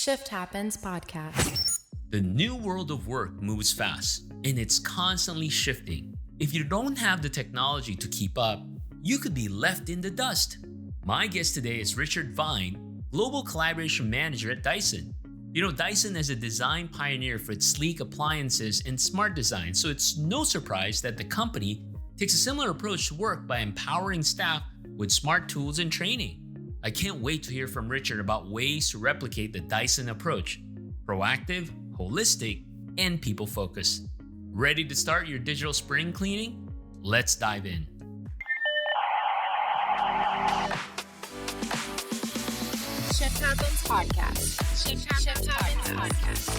Shift Happens podcast. The new world of work moves fast, and it's constantly shifting. If you don't have the technology to keep up, you could be left in the dust. My guest today is Richard Vine, Global Collaboration Manager at Dyson. You know, Dyson is a design pioneer for its sleek appliances and smart design, so it's no surprise that the company takes a similar approach to work by empowering staff with smart tools and training. I can't wait to hear from Richard about ways to replicate the Dyson approach: proactive, holistic, and people-focused. Ready to start your digital spring cleaning? Let's dive in. Shift Happens podcast. Shift Happens podcast.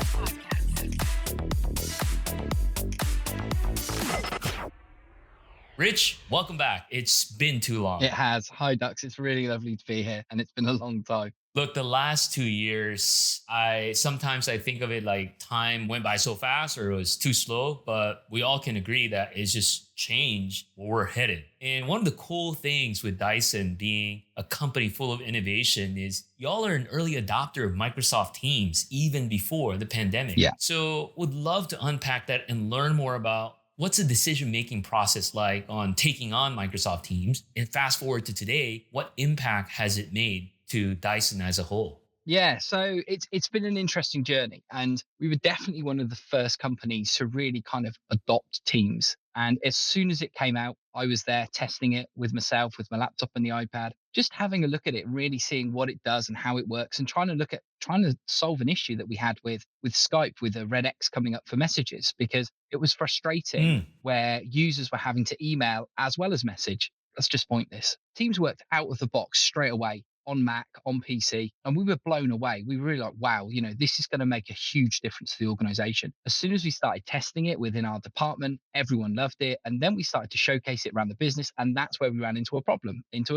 Rich, welcome back. It's been too long. It has. Hi, Dux. It's really lovely to be here, and it's been a long time. Look, the last 2 years, I sometimes think of it like time went by so fast or it was too slow, but we all can agree that it's just changed where we're headed. And one of the cool things with Dyson being a company full of innovation is y'all are an early adopter of Microsoft Teams even before the pandemic. Yeah. So would love to unpack that and learn more about what's the decision-making process like on taking on Microsoft Teams? And fast forward to today, what impact has it made to Dyson as a whole? Yeah, so it's been an interesting journey, and we were definitely one of the first companies to really kind of adopt Teams. And as soon as it came out, I was there testing it with myself, with my laptop and the iPad, just having a look at it, really seeing what it does and how it works, and trying to solve an issue that we had with Skype, with a red X coming up for messages, because it was frustrating where users were having to email as well as message. That's just pointless. Teams worked out of the box straight away on Mac, on PC, and we were blown away. We were really like, wow, this is going to make a huge difference to the organization. As soon as we started testing it within our department, everyone loved it. And then we started to showcase it around the business. And that's where we ran into a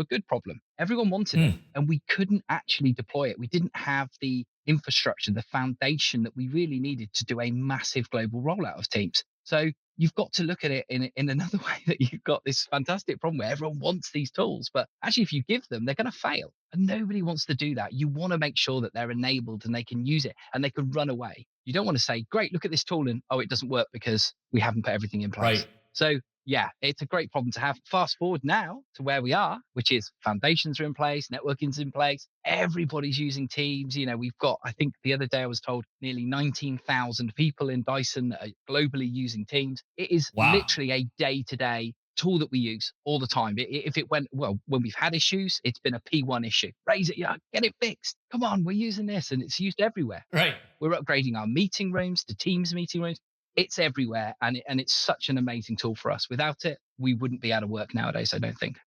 good problem. Everyone wanted it, and we couldn't actually deploy it. We didn't have the infrastructure, the foundation that we really needed to do a massive global rollout of Teams. So you've got to look at it in another way, that you've got this fantastic problem where everyone wants these tools, but actually if you give them, they're going to fail. And nobody wants to do that. You want to make sure that they're enabled and they can use it and they can run away. You don't want to say, great, look at this tool, and it doesn't work because we haven't put everything in place. Right. So yeah, it's a great problem to have. Fast forward now to where we are, which is foundations are in place, networking's in place. Everybody's using Teams. We've got, I think the other day I was told, nearly 19,000 people in Dyson that are globally using Teams. It is literally a day-to-day tool that we use all the time. If it went, well, when we've had issues, it's been a P1 issue. Raise it, get it fixed. Come on, we're using this, and it's used everywhere. Right. We're upgrading our meeting rooms to Teams meeting rooms. It's everywhere, and it's such an amazing tool for us. Without it, we wouldn't be able to work nowadays, I don't think.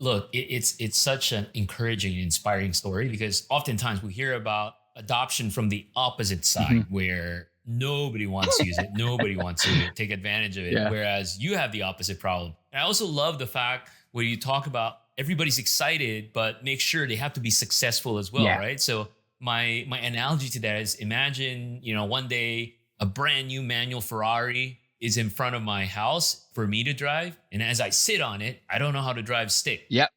Look, it's such an encouraging and inspiring story, because oftentimes we hear about adoption from the opposite side, where nobody wants to use it, nobody wants to take advantage of it, whereas you have the opposite problem. And I also love the fact where you talk about everybody's excited, but make sure they have to be successful as well, right? So my analogy to that is, imagine, one day a brand new manual Ferrari is in front of my house for me to drive. And as I sit on it, I don't know how to drive stick. Yep.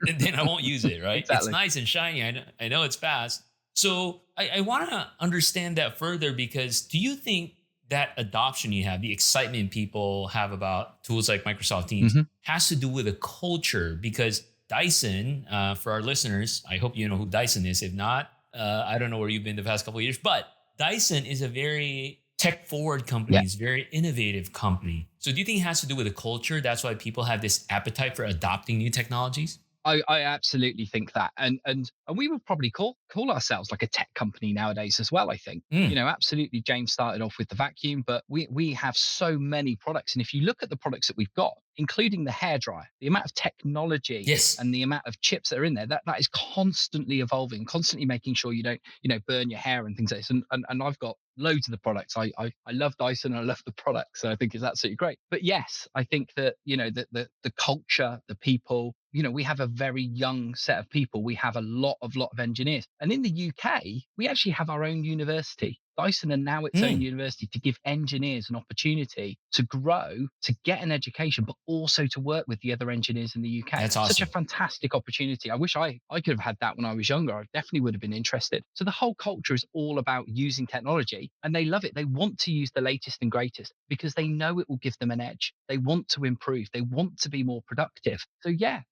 And then I won't use it, right? Exactly. It's nice and shiny. I know it's fast. So I want to understand that further, because do you think that adoption you have, the excitement people have about tools like Microsoft Teams, has to do with a culture? Because Dyson, for our listeners, I hope you know who Dyson is. If not, I don't know where you've been the past couple of years, but Dyson is a very tech-forward company. It's a very innovative company. So do you think it has to do with the culture? That's why people have this appetite for adopting new technologies? I absolutely think that. And we would probably call ourselves like a tech company nowadays as well, I think. Absolutely, James started off with the vacuum, but we have so many products. And if you look at the products that we've got, including the hairdryer, the amount of technology and the amount of chips that are in there, that is constantly evolving, constantly making sure you don't, burn your hair and things like this. And I've got loads of the products. I love Dyson and I love the products. So I think it's absolutely great. But yes, I think that, the culture, the people, we have a very young set of people. We have a lot of engineers. And in the UK, we actually have our own university. Dyson are now its own university to give engineers an opportunity to grow, to get an education, but also to work with the other engineers in the UK. That's Such a awesome. fantastic opportunity. I wish I could have had that when I was younger. I definitely would have been interested. So the whole culture is all about using technology, and they love it. They want to use the latest and greatest because they know it will give them an edge. They want to improve. They want to be more productive. So yeah,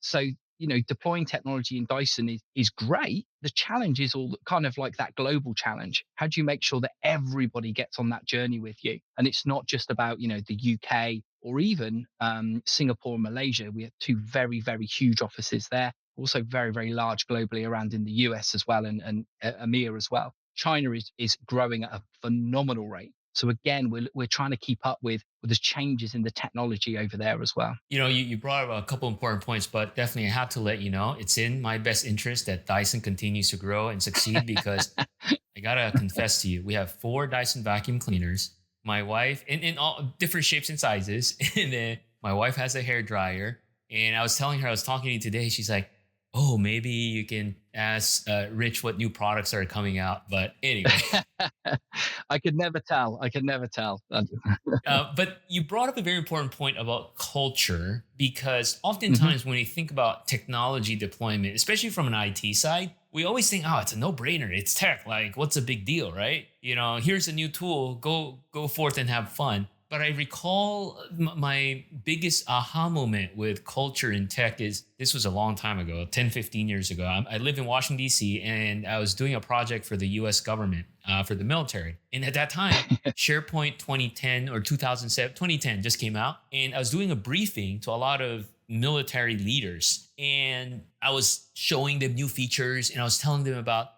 deploying technology in Dyson is great. The challenge is all kind of like that global challenge. How do you make sure that everybody gets on that journey with you? And it's not just about, the UK or even Singapore and Malaysia. We have two very, very huge offices there. Also very, very large globally around in the US as well, and EMEA as well. China is growing at a phenomenal rate. So again, we're trying to keep up with the changes in the technology over there as well. You brought up a couple important points, but definitely I have to let you know it's in my best interest that Dyson continues to grow and succeed because I gotta confess to you, we have 4 Dyson vacuum cleaners. My wife, in all different shapes and sizes, and then my wife has a hair dryer. And I was telling her, I was talking to you today. She's like, "Oh, maybe you can ask Rich what new products are coming out." But anyway, I could never tell. but you brought up a very important point about culture because oftentimes when you think about technology deployment, especially from an IT side, we always think, "Oh, it's a no-brainer. It's tech. Like, what's a big deal, right? Here's a new tool. Go forth and have fun." But I recall my biggest aha moment with culture in tech this was a long time ago, 10, 15 years ago. I live in Washington, D.C., and I was doing a project for the U.S. government, for the military. And at that time, SharePoint 2010 or 2007, 2010 just came out. And I was doing a briefing to a lot of military leaders. And I was showing them new features, and I was telling them about,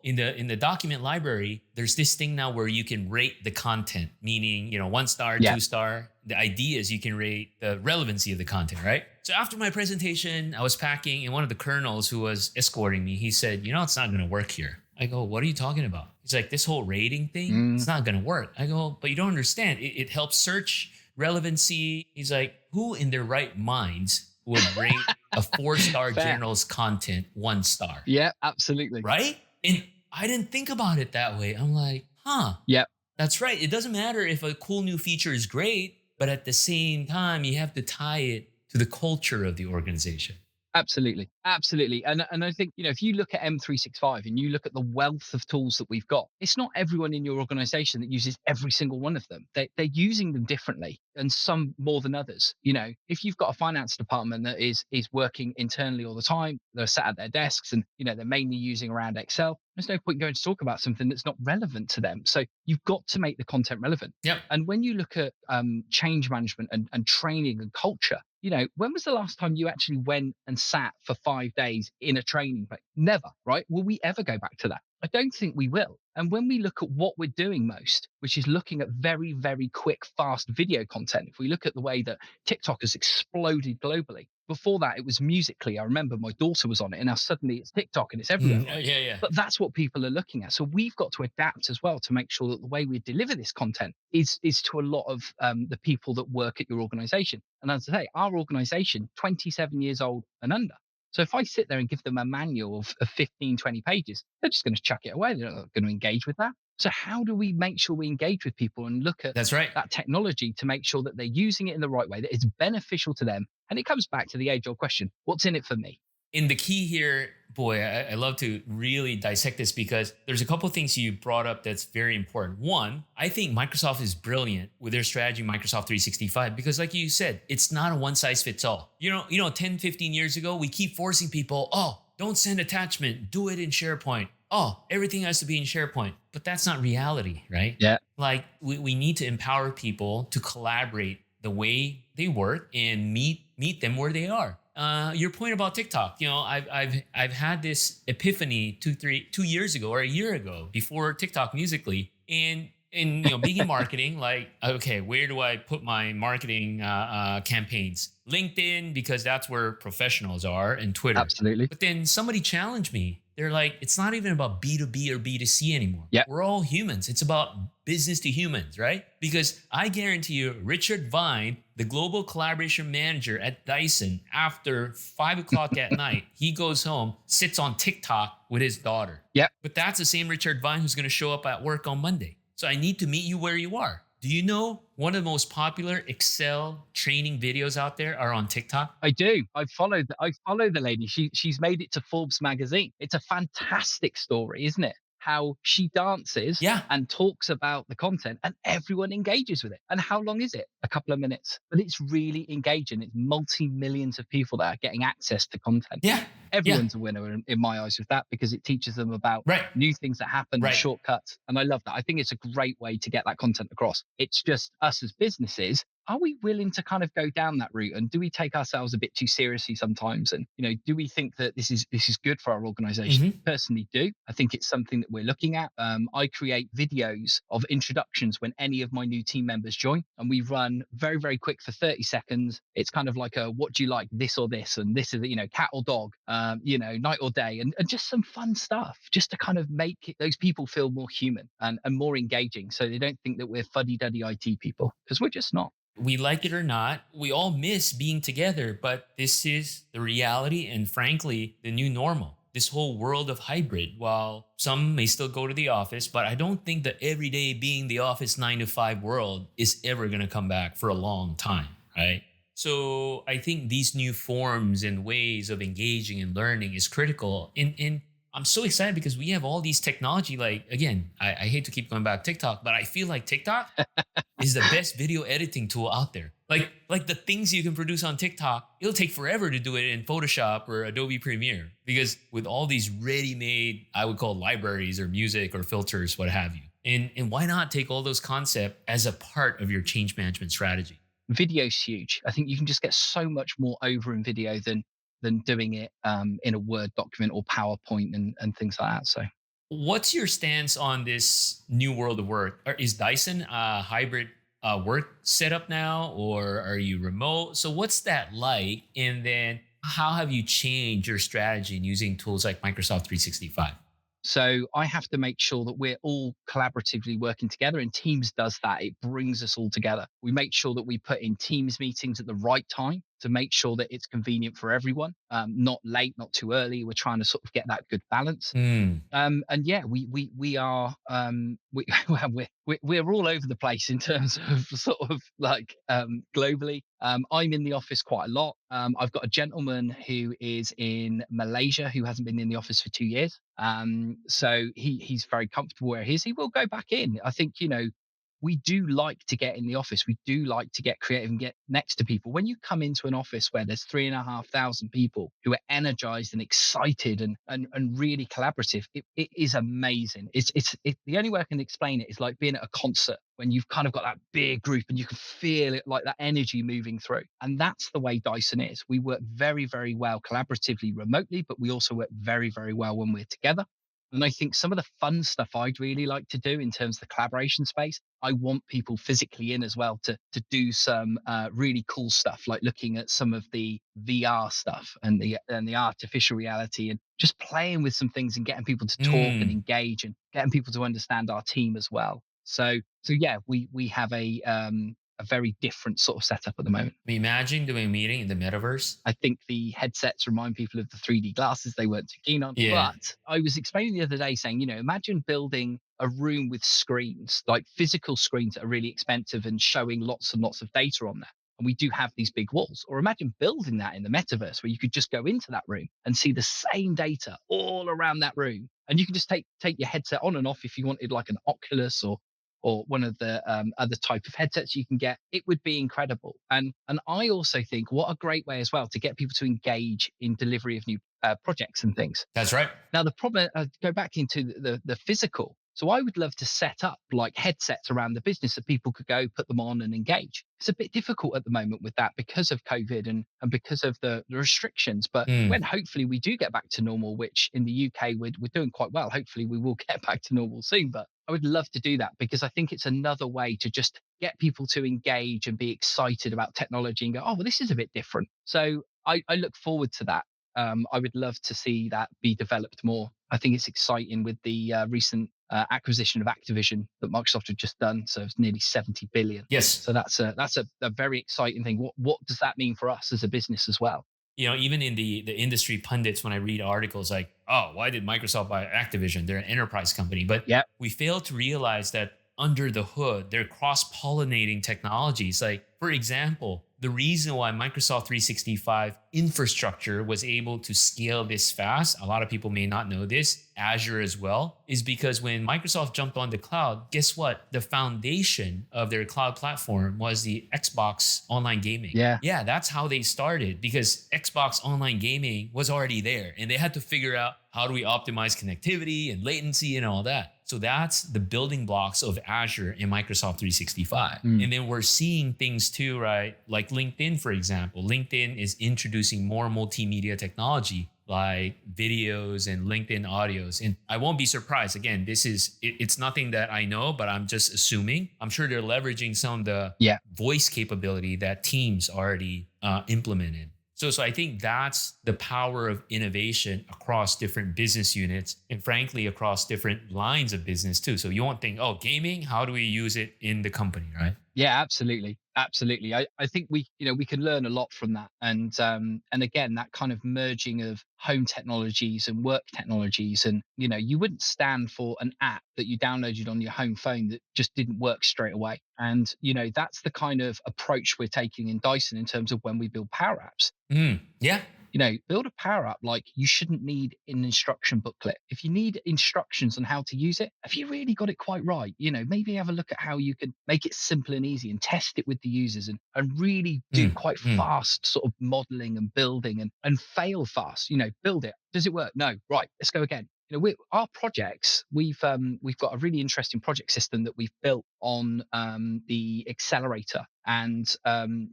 in the document library, there's this thing now where you can rate the content, meaning, 1 star, 2 star. The idea is you can rate the relevancy of the content, right? So after my presentation, I was packing, and one of the colonels who was escorting me, he said, "It's not going to work here." I go, "What are you talking about?" He's like, "This whole rating thing, it's not going to work." I go, "But you don't understand. It helps search relevancy." He's like, "Who in their right minds would rate a 4-star general's content 1 star?" Yeah, absolutely. Right? And I didn't think about it that way. I'm like, Yep. That's right. It doesn't matter if a cool new feature is great, but at the same time, you have to tie it to the culture of the organization. Absolutely. And I think, if you look at M365 and you look at the wealth of tools that we've got, it's not everyone in your organization that uses every single one of them. They're using them differently, and some more than others. If you've got a finance department that is working internally all the time, they're sat at their desks and, they're mainly using around Excel, there's no point going to talk about something that's not relevant to them. So you've got to make the content relevant. Yep. And when you look at change management and training and culture, when was the last time you actually went and sat for 5 days in a training? But never, right? Will we ever go back to that? I don't think we will. And when we look at what we're doing most, which is looking at very, very quick, fast video content, if we look at the way that TikTok has exploded globally, before that, it was Musical.ly. I remember my daughter was on it, and now suddenly it's TikTok and it's everywhere. Right? Yeah. But that's what people are looking at. So we've got to adapt as well to make sure that the way we deliver this content is to a lot of the people that work at your organization. And as I say, our organization, 27 years old and under. So if I sit there and give them a manual of 15, 20 pages, they're just going to chuck it away. They're not going to engage with that. So how do we make sure we engage with people and look at That's right. that technology to make sure that they're using it in the right way, that it's beneficial to them? And it comes back to the age-old question, what's in it for me? And the key here, boy, I love to really dissect this because there's a couple of things you brought up that's very important. One, I think Microsoft is brilliant with their strategy, Microsoft 365, because like you said, it's not a one size fits all. 10, 15 years ago, we keep forcing people, don't send attachment, do it in SharePoint. Everything has to be in SharePoint. But that's not reality, right? Yeah. Like we need to empower people to collaborate the way they work and meet them where they are. Your point about TikTok, I've had this epiphany 2 years ago or a year ago before TikTok Musical.ly, and being in marketing, like, okay, where do I put my marketing campaigns? LinkedIn, because that's where professionals are, and Twitter. Absolutely. But then somebody challenged me. They're like, it's not even about B2B or B2C anymore. Yep. We're all humans. It's about business to humans, right? Because I guarantee you, Richard Vine, the global collaboration manager at Dyson, after 5 o'clock at night, he goes home, sits on TikTok with his daughter. Yep. But that's the same Richard Vine who's going to show up at work on Monday. So I need to meet you where you are. Do you know one of the most popular Excel training videos out there are on TikTok? I do. I follow the lady. She's made it to Forbes magazine. It's a fantastic story, isn't it? How she dances Yeah. and talks about the content and everyone engages with it. And how long is it? A couple of minutes. But it's really engaging. It's multi-millions of people that are getting access to content. Yeah. Yeah. Everyone's a winner in my eyes with that because it teaches them about Right. new things that happen and Right. shortcuts. And I love that. I think it's a great way to get that content across. It's just us as businesses. Are we willing to kind of go down that route? And do we take ourselves a bit too seriously sometimes? And, do we think that this is good for our organization? Mhm. Personally do. I think it's something that we're looking at. I create videos of introductions when any of my new team members join, and we run very, very quick for 30 seconds. It's kind of like a, what do you like, this or this? And this is, cat or dog, night or day, and just some fun stuff just to kind of make those people feel more human and more engaging. So they don't think that we're fuddy duddy IT people, because we're just not. We like it or not, we all miss being together, but this is the reality and frankly, the new normal. This whole world of hybrid, while some may still go to the office, but I don't think the everyday being the office 9 to 5 world is ever going to come back for a long time, right? So I think these new forms and ways of engaging and learning is critical. And I'm so excited because we have all these technology. Like, again, I hate to keep going back to TikTok, but I feel like TikTok is the best video editing tool out there. Like the things you can produce on TikTok, it'll take forever to do it in Photoshop or Adobe Premiere, because with all these ready-made, I would call libraries or music or filters, what have you. And why not take all those concepts as a part of your change management strategy? Video's huge. I think you can just get so much more over in video than doing it in a Word document or PowerPoint and things like that. So What's your stance on this new world of work? Is Dyson a hybrid work setup now, or are you remote? So what's that like? And then how have you changed your strategy in using tools like Microsoft 365? So I have to make sure that we're all collaboratively working together, and Teams does that. It brings us all together. We make sure that we put in Teams meetings at the right time to make sure that it's convenient for everyone, not late, not too early. We're trying to sort of get that good balance. Mm. And yeah, we are well, we're all over the place in terms of sort of like globally. I'm in the office quite a lot. I've got a gentleman who is in Malaysia who hasn't been in the office for 2 years. So he's very comfortable where he is. He will go back in. I think we do like to get in the office. We do like to get creative and get next to people. When you come into an office where there's 3,500 people who are energized and excited and really collaborative, it is amazing. The only way I can explain it is like being at a concert when you've kind of got that big group and you can feel it, like that energy moving through. And that's the way Dyson is. We work very, very well collaboratively remotely, but we also work very, very well when we're together. And I think some of the fun stuff I'd really like to do in terms of the collaboration space, I want people physically in as well to do some really cool stuff, like looking at some of the VR stuff and the artificial reality, and just playing with some things and getting people to talk and Mm. engage and getting people to understand our team as well. So yeah, we have a very different sort of setup at the moment. Imagine doing a meeting in the metaverse. I think the headsets remind people of the 3D glasses they weren't too keen on. Yeah. But I was explaining the other day saying, imagine building a room with screens, like physical screens that are really expensive and showing lots and lots of data on there. And we do have these big walls. Or imagine building that in the metaverse where you could just go into that room and see the same data all around that room. And you can just take your headset on and off if you wanted, like an Oculus or one of the other type of headsets you can get. It would be incredible. And I also think what a great way as well to get people to engage in delivery of new projects and things. That's right. Now the problem, go back into the physical. So I would love to set up like headsets around the business that people could go put them on and engage. It's a bit difficult at the moment with that because of COVID and because of the restrictions. But Mm. when hopefully we do get back to normal, which in the UK we're doing quite well. Hopefully we will get back to normal soon. But I would love to do that because I think it's another way to just get people to engage and be excited about technology and go, oh, well, this is a bit different. So I look forward to that. I would love to see that be developed more. I think it's exciting with the recent acquisition of Activision that Microsoft have just done. So it's nearly 70 billion. Yes. So that's a very exciting thing. What does that mean for us as a business as well? Even in the industry pundits, when I read articles like, oh, why did Microsoft buy Activision? They're an enterprise company. But Yep. we fail to realize that under the hood, they're cross-pollinating technologies. Like, for example, the reason why Microsoft 365 infrastructure was able to scale this fast, a lot of people may not know this, Azure as well, is because when Microsoft jumped on the cloud, guess what? The foundation of their cloud platform was the Xbox online gaming. Yeah, that's how they started, because Xbox online gaming was already there and they had to figure out, how do we optimize connectivity and latency and all that? So that's the building blocks of Azure and Microsoft 365. And then we're seeing things too, right? Like LinkedIn, for example. LinkedIn is introducing more multimedia technology like videos and LinkedIn audios. And I won't be surprised. Again, it's nothing that I know, but I'm just assuming. I'm sure they're leveraging some of the voice capability that Teams already implemented. So I think that's the power of innovation across different business units and frankly, across different lines of business too. So you won't think, oh, gaming, how do we use it in the company, right? Yeah, absolutely. Absolutely. I think we can learn a lot from that. And again, that kind of merging of home technologies and work technologies. And, you wouldn't stand for an app that you downloaded on your home phone that just didn't work straight away. And, that's the kind of approach we're taking in Dyson in terms of when we build power apps. Yeah. Build a power up like you shouldn't need an instruction booklet. If you need instructions on how to use it, have you really got it quite right? Maybe have a look at how you can make it simple and easy and test it with the users and really do quite fast sort of modeling and building and fail fast. Build it. Does it work? No. Right. Let's go again. Our projects, we've got a really interesting project system that we've built on the accelerator, and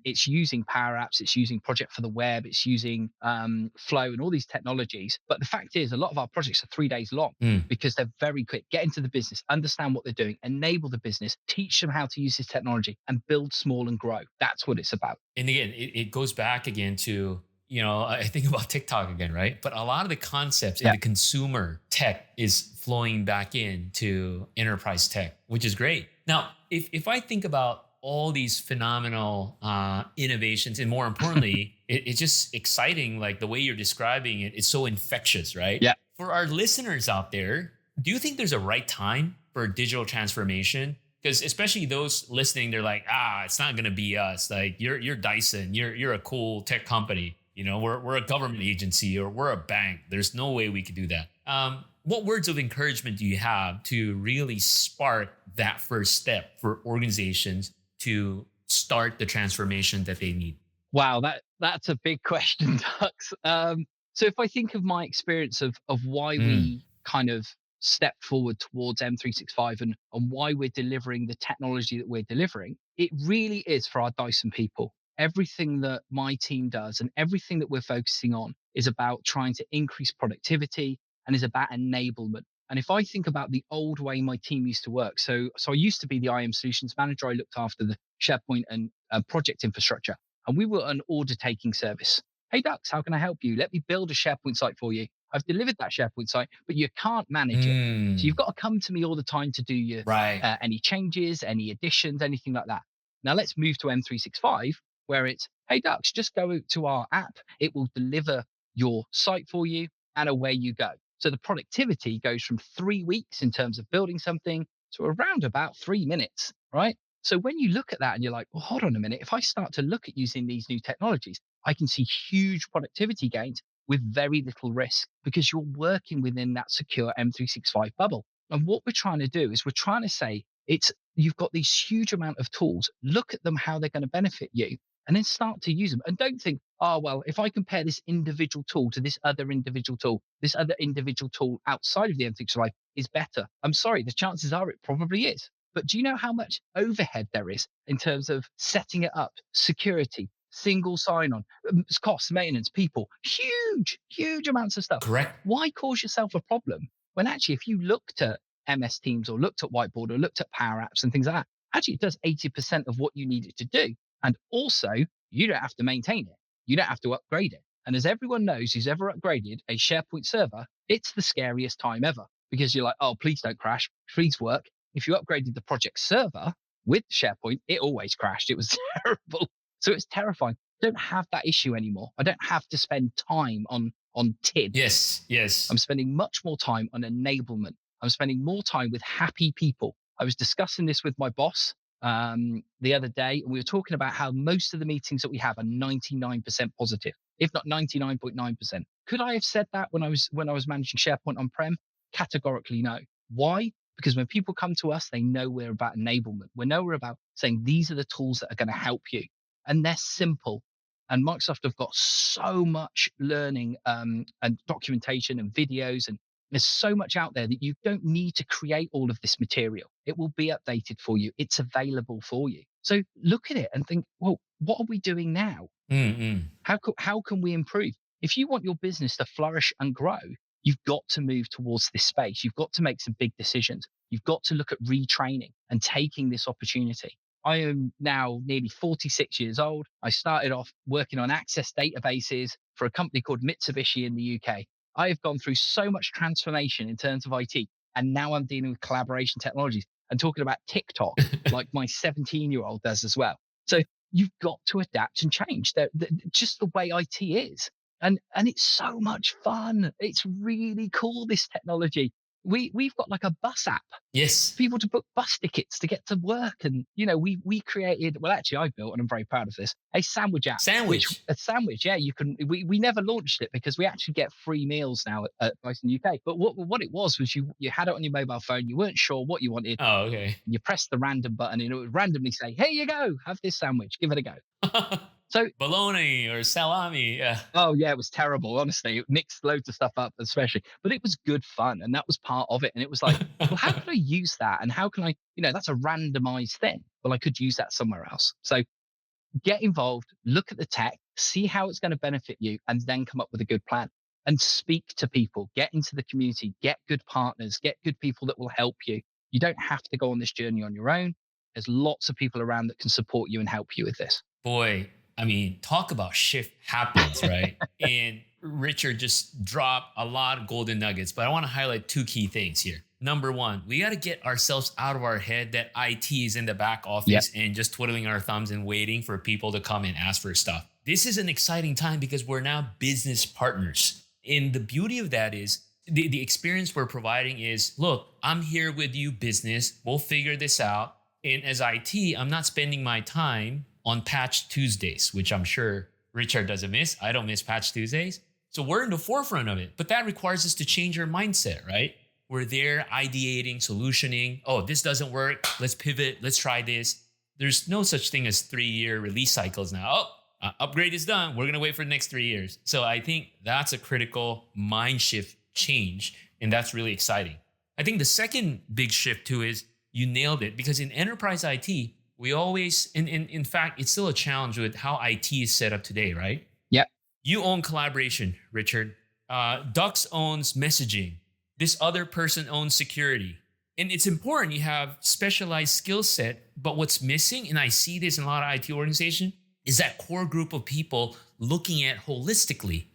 it's using Power Apps, it's using Project for the Web, it's using Flow and all these technologies. But the fact is, a lot of our projects are 3 days long because they're very quick. Get into the business, understand what they're doing, enable the business, teach them how to use this technology, and build small and grow. That's what it's about. And again, it goes back again to, I think about TikTok again, right? But a lot of the concepts in the consumer tech is flowing back into enterprise tech, which is great. Now, if I think about all these phenomenal innovations, and more importantly, it's just exciting, like the way you're describing it, it's so infectious, right? Yeah. For our listeners out there, do you think there's a right time for digital transformation? Because especially those listening, they're like, it's not going to be us. Like you're Dyson, you're a cool tech company. We're a government agency or we're a bank. There's no way we could do that. What words of encouragement do you have to really spark that first step for organizations to start the transformation that they need? Wow, that's a big question, Dux. So if I think of my experience of why we kind of stepped forward towards M365 and why we're delivering the technology that we're delivering, it really is for our Dyson people. Everything that my team does and everything that we're focusing on is about trying to increase productivity and is about enablement. And if I think about the old way my team used to work, so I used to be the IM solutions manager. I looked after the SharePoint and project infrastructure, and we were an order taking service. Hey, Dux, how can I help you? Let me build a SharePoint site for you. I've delivered that SharePoint site, but you can't manage it. So you've got to come to me all the time to do your any changes, any additions, anything like that. Now let's move to M365, where it's, hey, Dux, just go to our app. It will deliver your site for you and away you go. So the productivity goes from 3 weeks in terms of building something to around about 3 minutes, right? So when you look at that and you're like, well, hold on a minute. If I start to look at using these new technologies, I can see huge productivity gains with very little risk because you're working within that secure M365 bubble. And what we're trying to do is we're trying to say you've got these huge amount of tools. Look at them, how they're going to benefit you, and then start to use them. And don't think, well, if I compare this individual tool to this other individual tool outside of the M365 is better. I'm sorry, the chances are it probably is. But do you know how much overhead there is in terms of setting it up, security, single sign-on, costs, maintenance, people, huge amounts of stuff. Correct. Why cause yourself a problem when actually if you looked at MS Teams or looked at Whiteboard or looked at Power Apps and things like that, actually it does 80% of what you need it to do. And also, you don't have to maintain it. You don't have to upgrade it. And as everyone knows who's ever upgraded a SharePoint server, it's the scariest time ever because you're like, oh, please don't crash, please work. If you upgraded the project server with SharePoint, it always crashed. It was terrible. So it's terrifying. I don't have that issue anymore. I don't have to spend time on TID. Yes. I'm spending much more time on enablement. I'm spending more time with happy people. I was discussing this with my boss the other day, and we were talking about how most of the meetings that we have are 99% positive, if not 99.9%. Could I have said that when I was managing SharePoint on-prem? Categorically no. Why? Because when people come to us, they know we're about enablement. We know we're about saying these are the tools that are going to help you, and they're simple. And Microsoft have got so much learning and documentation and videos, and there's so much out there that you don't need to create all of this material. It will be updated for you. It's available for you. So look at it and think, well, what are we doing now? Mm-mm. How can we improve? If you want your business to flourish and grow, you've got to move towards this space. You've got to make some big decisions. You've got to look at retraining and taking this opportunity. I am now nearly 46 years old. I started off working on access databases for a company called Mitsubishi in the UK. I have gone through so much transformation in terms of IT, and now I'm dealing with collaboration technologies and talking about TikTok like my 17-year-old does as well. So you've got to adapt and change. Just the way IT is. And it's so much fun. It's really cool, this technology. We've got like a bus app, Yes. people to book bus tickets to get to work. And, we created, well, actually I built, and I'm very proud of this, a sandwich app. Sandwich. A sandwich, yeah, we never launched it because we actually get free meals now at Dyson UK. But what it was you had it on your mobile phone. You weren't sure what you wanted. Oh, okay. You press the random button and it would randomly say, here you go, have this sandwich, give it a go. So bologna or salami. Yeah. Oh yeah, it was terrible. Honestly, it mixed loads of stuff up, especially, but it was good fun, and that was part of it. And it was like, well, how could I use that? And how can I, that's a randomized thing. Well, I could use that somewhere else. So get involved, look at the tech, see how it's going to benefit you, and then come up with a good plan. And speak to people, get into the community, get good partners, get good people that will help you. You don't have to go on this journey on your own. There's lots of people around that can support you and help you with this. Boy, I mean, talk about shift happens, right? And Richard just dropped a lot of golden nuggets, but I want to highlight two key things here. Number one, we got to get ourselves out of our head that IT is in the back office and just twiddling our thumbs and waiting for people to come and ask for stuff. This is an exciting time because we're now business partners. And the beauty of that is the experience we're providing is, look, I'm here with you, business. We'll figure this out. And as IT, I'm not spending my time on Patch Tuesdays, which I'm sure Richard doesn't miss. I don't miss Patch Tuesdays. So we're in the forefront of it, but that requires us to change our mindset, right? We're there ideating, solutioning. Oh, this doesn't work. Let's pivot. Let's try this. There's no such thing as 3-year release cycles now. Oh, upgrade is done. We're going to wait for the next 3 years. So I think that's a critical mind shift change, and that's really exciting. I think the second big shift too is you nailed it, because in enterprise IT, we always, in fact, it's still a challenge with how IT is set up today, right? Yep. You own collaboration, Richard. Dux owns messaging. This other person owns security. And it's important you have specialized skill set, but what's missing, and I see this in a lot of IT organizations, is that core group of people looking at holistically.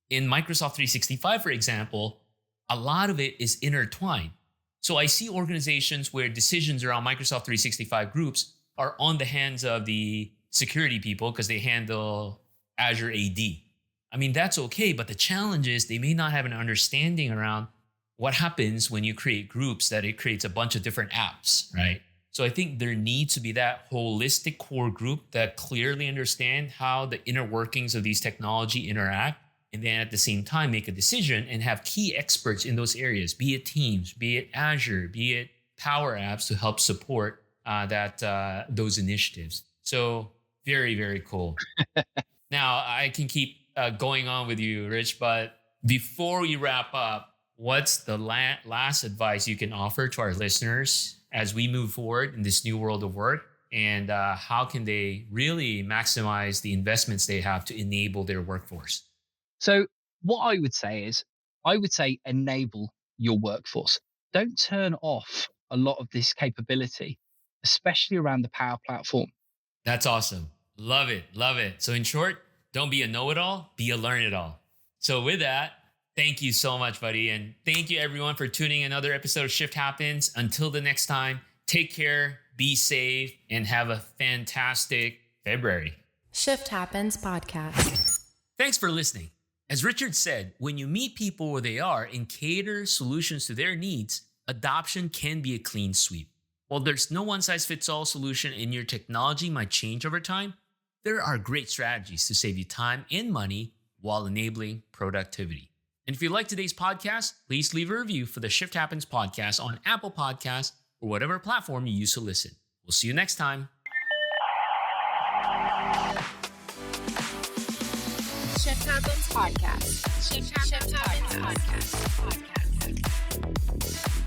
In Microsoft 365, for example, a lot of it is intertwined. So I see organizations where decisions around Microsoft 365 groups are on the hands of the security people because they handle Azure AD. I mean, that's okay, but the challenge is they may not have an understanding around what happens when you create groups, that it creates a bunch of different apps, right? So I think there needs to be that holistic core group that clearly understand how the inner workings of these technology interact, and then at the same time make a decision and have key experts in those areas, be it Teams, be it Azure, be it Power Apps, to help support those initiatives. So very, very cool. Now, I can keep going on with you, Rich, but before we wrap up, what's the last advice you can offer to our listeners as we move forward in this new world of work? And how can they really maximize the investments they have to enable their workforce? So what I would say is, enable your workforce. Don't turn off a lot of this capability, especially around the Power Platform. That's awesome. Love it. Love it. So in short, don't be a know-it-all, be a learn-it-all. So with that, thank you so much, buddy. And thank you everyone for tuning in another episode of Shift Happens. Until the next time, take care, be safe, and have a fantastic February. Shift Happens Podcast. Thanks for listening. As Richard said, when you meet people where they are and cater solutions to their needs, adoption can be a clean sweep. While there's no one size fits all solution and your technology might change over time, there are great strategies to save you time and money while enabling productivity. And if you like today's podcast, please leave a review for the Shift Happens podcast on Apple Podcasts or whatever platform you use to listen. We'll see you next time. Shift Happens Podcast. Shift Happens Podcast.